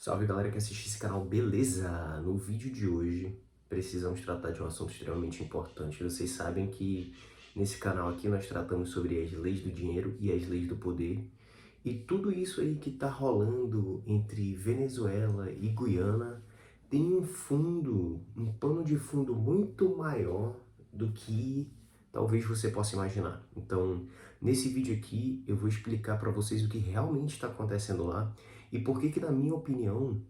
Salve galera que assiste esse canal, beleza? No vídeo de hoje precisamos tratar de um assunto extremamente importante. Vocês sabem que nesse canal aqui nós tratamos sobre as leis do dinheiro e as leis do poder. E tudo isso aí que tá rolando entre Venezuela e Guiana tem um fundo, um pano de fundo muito maior do que talvez você possa imaginar. Então, nesse vídeo aqui eu vou explicar para vocês o que realmente está acontecendo lá e por que que, na minha opinião,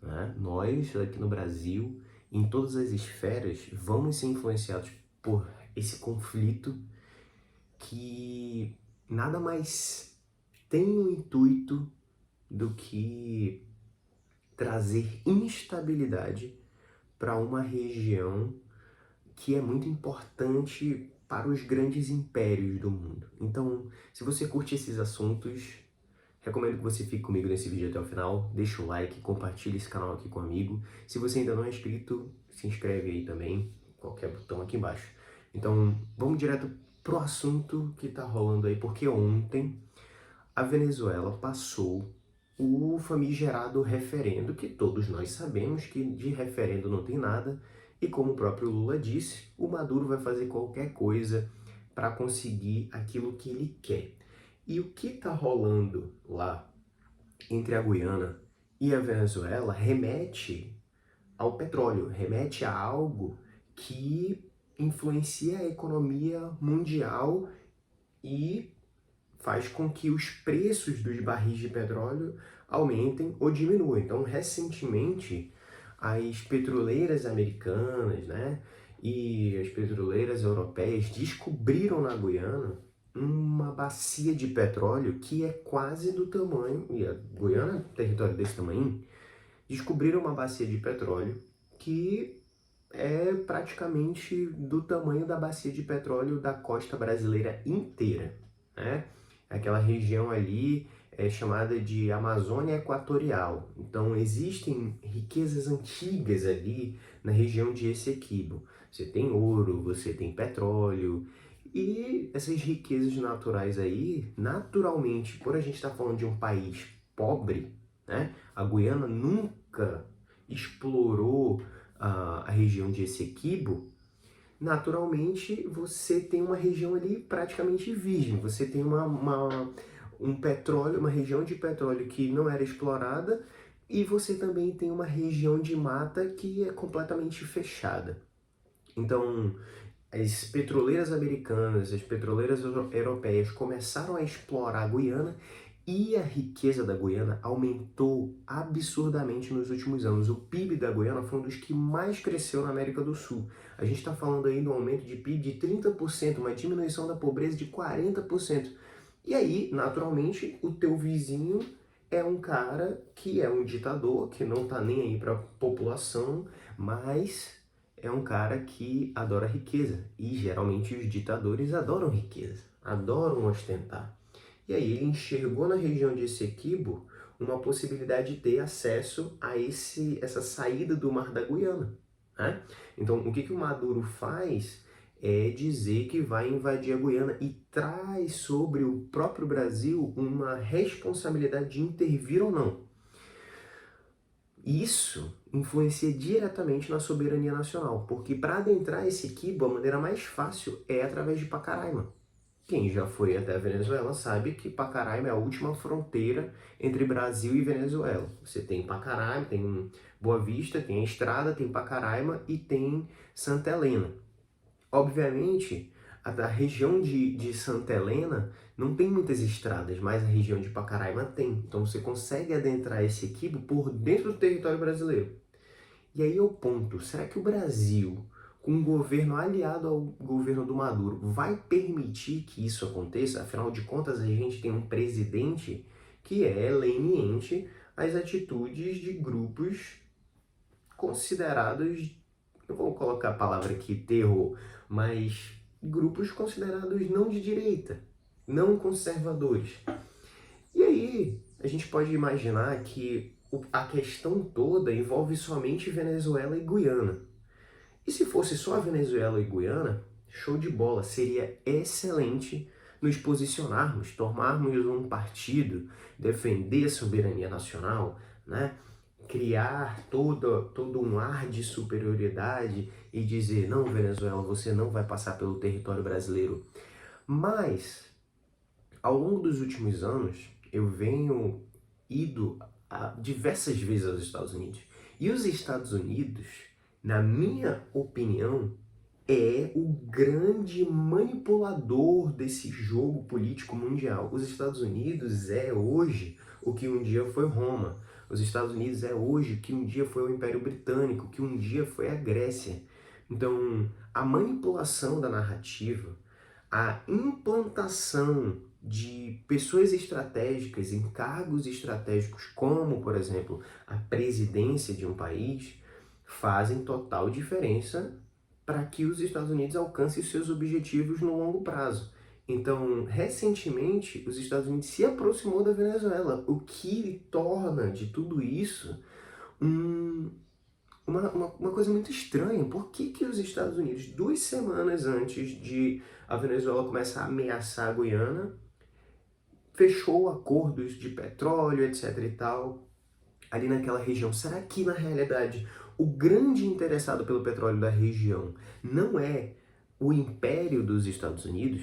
né, nós aqui no Brasil, em todas as esferas, vamos ser influenciados por esse conflito que nada mais tem o intuito do que trazer instabilidade para uma região que é muito importante para os grandes impérios do mundo. Então, se você curte esses assuntos, recomendo que você fique comigo nesse vídeo até o final, deixa o like, compartilha esse canal aqui com um amigo. Se você ainda não é inscrito, se inscreve aí também, qualquer botão aqui embaixo. Então, vamos direto pro assunto que tá rolando aí, porque ontem a Venezuela passou o famigerado referendo, que todos nós sabemos que de referendo não tem nada, e como o próprio Lula disse, o Maduro vai fazer qualquer coisa para conseguir aquilo que ele quer. E o que está rolando lá entre a Guiana e a Venezuela remete ao petróleo, remete a algo que influencia a economia mundial e faz com que os preços dos barris de petróleo aumentem ou diminuam. Então, recentemente, as petroleiras americanas, né, e as petroleiras europeias descobriram na Guiana uma bacia de petróleo que é quase do tamanho, e a Guiana, território desse tamanho, descobriram uma bacia de petróleo que é praticamente do tamanho da bacia de petróleo da costa brasileira inteira, né? Aquela região ali é chamada de Amazônia Equatorial. Então existem riquezas antigas ali na região de Essequibo. Você tem ouro, você tem petróleo e essas riquezas naturais aí, naturalmente, por a gente estar falando de um país pobre, né? A Guiana nunca explorou a região de Essequibo, naturalmente você tem uma região ali praticamente virgem. Você tem um petróleo, uma região de petróleo que não era explorada e você também tem uma região de mata que é completamente fechada. Então, as petroleiras americanas, as petroleiras europeias começaram a explorar a Guiana e a riqueza da Guiana aumentou absurdamente nos últimos anos. O PIB da Guiana foi um dos que mais cresceu na América do Sul. A gente está falando aí de um aumento de PIB de 30%, uma diminuição da pobreza de 40%. E aí, naturalmente, o teu vizinho é um cara que é um ditador, que não está nem aí para a população, mas é um cara que adora riqueza. E geralmente os ditadores adoram riqueza, adoram ostentar. E aí ele enxergou na região de Essequibo uma possibilidade de ter acesso a essa saída do Mar da Guiana, né? Então o que que o Maduro faz é dizer que vai invadir a Guiana e traz sobre o próprio Brasil uma responsabilidade de intervir ou não. Isso influencia diretamente na soberania nacional, porque para adentrar esse quibo, a maneira mais fácil é através de Pacaraima. Quem já foi até a Venezuela sabe que Pacaraima é a última fronteira entre Brasil e Venezuela. Você tem Pacaraima, tem Boa Vista, tem a estrada, tem Pacaraima e tem Santa Helena. Obviamente, a região de Santa Helena não tem muitas estradas, mas a região de Pacaraima tem. Então você consegue adentrar esse equibo por dentro do território brasileiro. E aí é o ponto, será que o Brasil, com um governo aliado ao governo do Maduro, vai permitir que isso aconteça? Afinal de contas, a gente tem um presidente que é leniente às atitudes de grupos considerados, não vou colocar a palavra aqui, terror, mas grupos considerados não de direita, não conservadores. E aí, a gente pode imaginar que a questão toda envolve somente Venezuela e Guiana. E se fosse só a Venezuela e Guiana, show de bola, seria excelente nos posicionarmos, tomarmos um partido, defender a soberania nacional, né? criar todo um ar de superioridade e dizer, não, Venezuela, você não vai passar pelo território brasileiro. Mas, ao longo dos últimos anos, eu venho ido diversas vezes aos Estados Unidos. E os Estados Unidos, na minha opinião, é o grande manipulador desse jogo político mundial. Os Estados Unidos é hoje o que um dia foi Roma. Os Estados Unidos é hoje o que um dia foi o Império Britânico, o que um dia foi a Grécia. Então, a manipulação da narrativa, a implantação de pessoas estratégicas em cargos estratégicos, como, por exemplo, a presidência de um país, fazem total diferença para que os Estados Unidos alcancem seus objetivos no longo prazo. Então, recentemente, os Estados Unidos se aproximou da Venezuela, o que torna de tudo isso uma coisa muito estranha. Por que os Estados Unidos, 2 semanas antes de a Venezuela começar a ameaçar a Guiana, fechou acordos de petróleo, etc e tal, ali naquela região? Será que, na realidade, o grande interessado pelo petróleo da região não é o império dos Estados Unidos?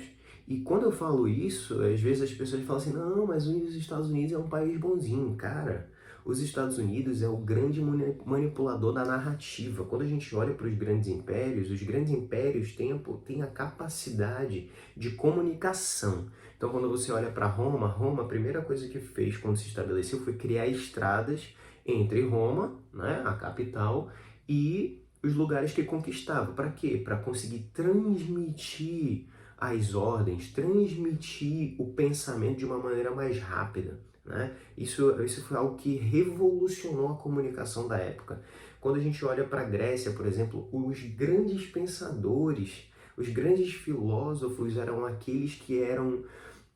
E quando eu falo isso, às vezes as pessoas falam assim, não, mas os Estados Unidos é um país bonzinho. Cara, os Estados Unidos é o grande manipulador da narrativa. Quando a gente olha para os grandes impérios têm a capacidade de comunicação. Então, quando você olha para Roma, a primeira coisa que fez quando se estabeleceu foi criar estradas entre Roma, né, a capital, e os lugares que conquistava. Para quê? Para conseguir transmitir as ordens, transmitir o pensamento de uma maneira mais rápida, né? Isso foi algo que revolucionou a comunicação da época. Quando a gente olha para a Grécia, por exemplo, os grandes pensadores, os grandes filósofos eram aqueles que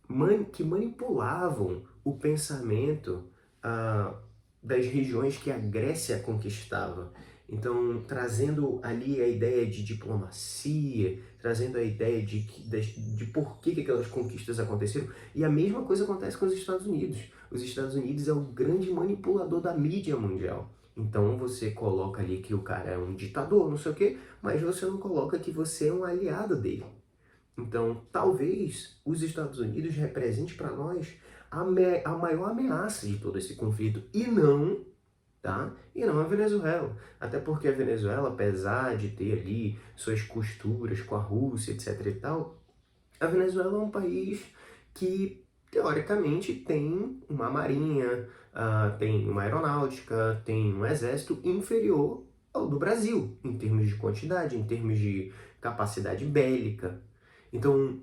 manipulavam o pensamento das regiões que a Grécia conquistava. Então, trazendo ali a ideia de diplomacia, trazendo a ideia de por que aquelas conquistas aconteceram. E a mesma coisa acontece com os Estados Unidos. Os Estados Unidos é o grande manipulador da mídia mundial. Então, você coloca ali que o cara é um ditador, não sei o quê, mas você não coloca que você é um aliado dele. Então, talvez os Estados Unidos represente para nós a maior ameaça de todo esse conflito, e não a Venezuela. Até porque a Venezuela, apesar de ter ali suas costuras com a Rússia, etc e tal, a Venezuela é um país que, teoricamente, tem uma marinha, tem uma aeronáutica, tem um exército inferior ao do Brasil, em termos de quantidade, em termos de capacidade bélica. Então,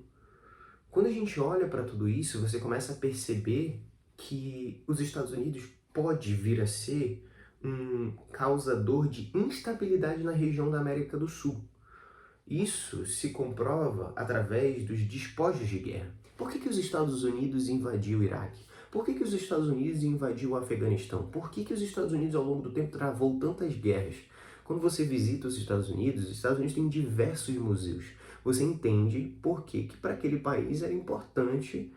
quando a gente olha para tudo isso, você começa a perceber que os Estados Unidos pode vir a ser um causador de instabilidade na região da América do Sul. Isso se comprova através dos despojos de guerra. Por que os Estados Unidos invadiu o Iraque? Por que os Estados Unidos invadiu o Afeganistão? Por que os Estados Unidos, ao longo do tempo, travou tantas guerras? Quando você visita os Estados Unidos têm diversos museus. Você entende por que para aquele país era importante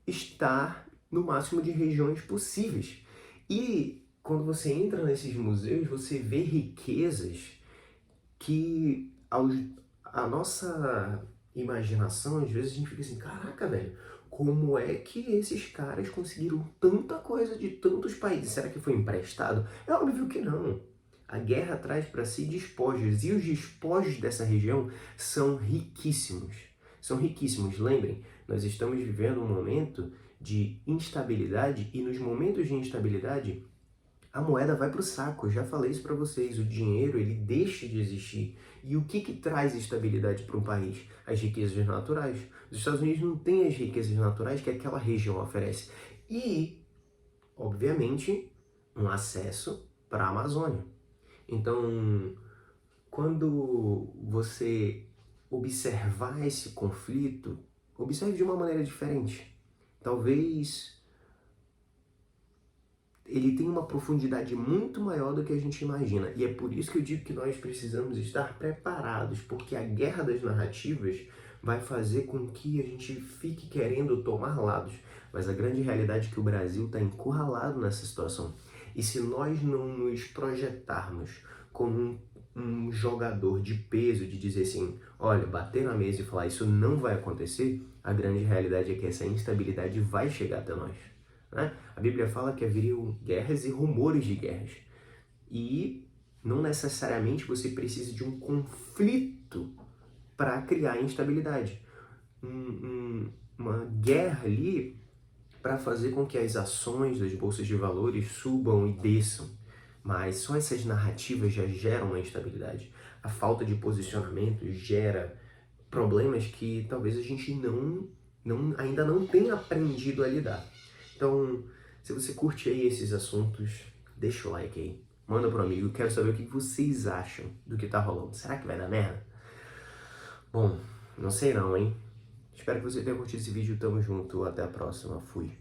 estar no máximo de regiões possíveis. E quando você entra nesses museus, você vê riquezas que a nossa imaginação, às vezes a gente fica assim, caraca, velho, como é que esses caras conseguiram tanta coisa de tantos países? Será que foi emprestado? É óbvio que não. A guerra traz para si despojos, e os despojos dessa região são riquíssimos. São riquíssimos. Lembrem, nós estamos vivendo um momento de instabilidade, e nos momentos de instabilidade, a moeda vai para o saco. Eu já falei isso para vocês, o dinheiro ele deixa de existir. E o que traz estabilidade para um país? As riquezas naturais. Os Estados Unidos não têm as riquezas naturais que aquela região oferece. E, obviamente, um acesso para a Amazônia. Então, quando você observar esse conflito, observe de uma maneira diferente. Talvez ele tenha uma profundidade muito maior do que a gente imagina. E é por isso que eu digo que nós precisamos estar preparados, porque a guerra das narrativas vai fazer com que a gente fique querendo tomar lados. Mas a grande realidade é que o Brasil está encurralado nessa situação. E se nós não nos projetarmos como um jogador de peso, de dizer assim, olha, bater na mesa e falar isso não vai acontecer, a grande realidade é que essa instabilidade vai chegar até nós. Né? A Bíblia fala que haveriam guerras e rumores de guerras. E não necessariamente você precisa de um conflito para criar instabilidade. Uma guerra ali para fazer com que as ações das bolsas de valores subam e desçam. Mas só essas narrativas já geram uma instabilidade. A falta de posicionamento gera problemas que talvez a gente ainda não tenha aprendido a lidar. Então, se você curte aí esses assuntos, deixa o like aí. Manda pro amigo, quero saber o que vocês acham do que tá rolando. Será que vai dar merda? Bom, não sei não, hein? Espero que você tenha curtido esse vídeo. Tamo junto, até a próxima. Fui.